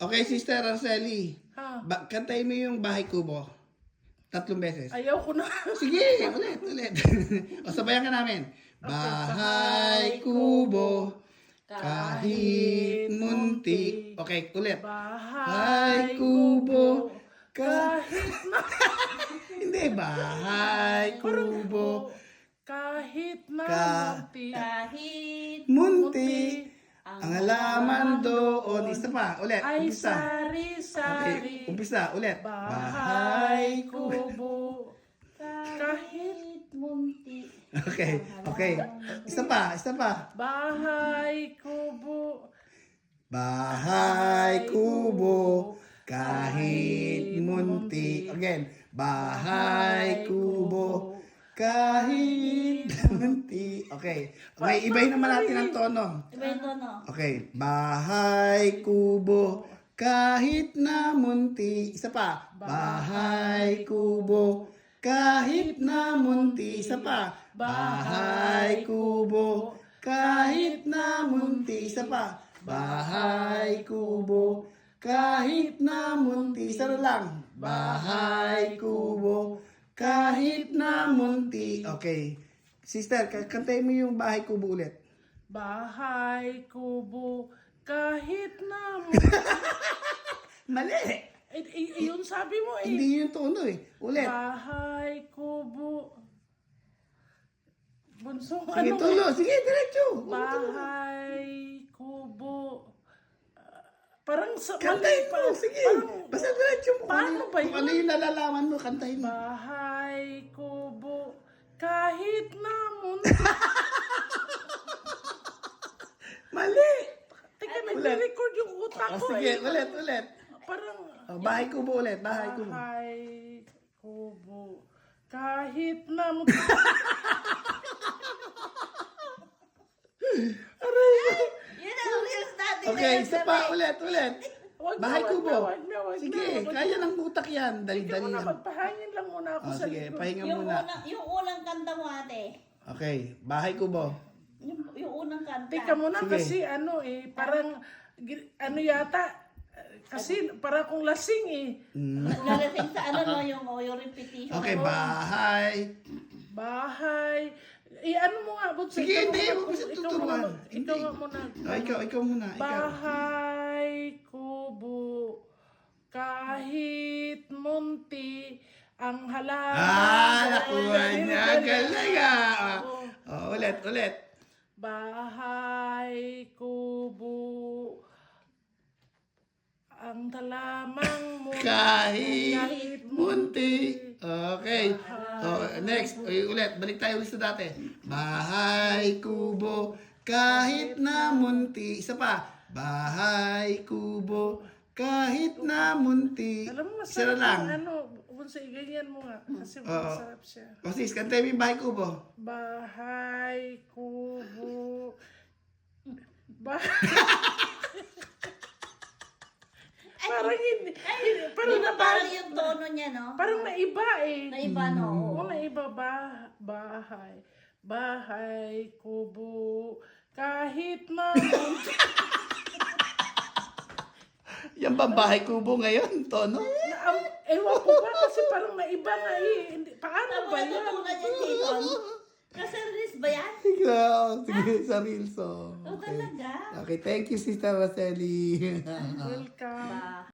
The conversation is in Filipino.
Okay, Sister Araceli. Ha? Kantayin mo yung Bahay Kubo. 3 beses. Ayaw ko na. Sige, ulit. O, sabayan ka namin. Bahay Kubo, kahit munti. Okay, ulit. Bahay Kubo, kahit na Hindi, Bahay Kubo, kahit na munti. Kahit munti. Ang halaman doon. Isa pa, ulit. Ay Umpisa. sari-sari. Umpisa, ulit. Bahay kubo kahit munti. Okay. Isa pa. bahay kubo Bahay kubo, kahit munti. Again. Bahay kubo, kahit munti. Okay. Ibahin naman natin ang tono. Iba yung tono. Okay. Bahay kubo, kahit na munti. Isa pa. Bahay kubo, kahit na munti. Isa pa. Bahay kubo, kahit na munti. Isa pa. Bahay kubo, kahit na munti. Isa na lang. Bahay kubo, kahit na munti. Okay. Sister, kantayin mo yung Bahay Kubo ulit. bahay kubo kahit na Mali. yun sabi mo eh. Hindi yung tono eh. Ulit. Bahay kubo bunso Sige, tulo. Sige, diretso. bahay kubo parang sa Kantayin mo. parang- Sige. parang- Basta diretso mo. Paano ba Kung yun? ano yung nalalaman mo, kantayin mo. bahay kubo kahit na munti. Mali. Teka, nagre-record yung utak ko Sige, eh. ulit. Parang Bahay Kubo ulit. Bahay Kubo. bahay kubo kahit na munti. Yun ang reels natin. Okay, isa pa. Ulit. Wag na, Bahay wag Kubo. na, wag na, wag Sige, na, wag kaya na. ng utak yan. Ikaw Dali-dali na, lang. magpahangin lang muna ako sa Sige, likod. pahinga Yung, muna. yung unang kanta mo ate. Okay, Bahay Kubo. Yung unang kanta. Teka muna Sige. kasi parang ano yata, kasi para kung lasing eh. Nalasing sa ano no, yung repetition. Okay, Bahay. Bahay. Ano mo nga, Butso? Sige, Ikaw hindi. muna, Huwag mo siya ikaw tuturuan. muna, ikaw nga muna. Ikaw muna. Ikaw. Bahay kubo kahit munti ang halaman. Nakuha niya. Galing ah. Ulit. Bahay kubo ang talamang mo Kahit munti. Okay. Next. Ulit. Balik tayo ulit sa dati. Bahay kubo. Kahit na munti. Isa pa. Bahay kubo. Kahit na munti. Alam mo, Isa na masarap lang. yung Bunso, ganyan mo nga. Kasi masarap siya. O sis, kantay mo yung Bahay Kubo. Bahay kubo. Parang hindi. Parang Di ba na parang yung tono niya, no? Parang naiba eh. Naiba, no? Oo, naiba bahay. Bahay kubo. Kahit na Yan ba Bahay Kubo ngayon, Tono? ewan ko ba kasi parang naiba nga eh. Paano Ano ba ba yan? yung yan, Jason? Nasa reels ba yan? Sige, sa Reels. Oh, talaga? Okay, thank you, Sister Roseli. Welcome.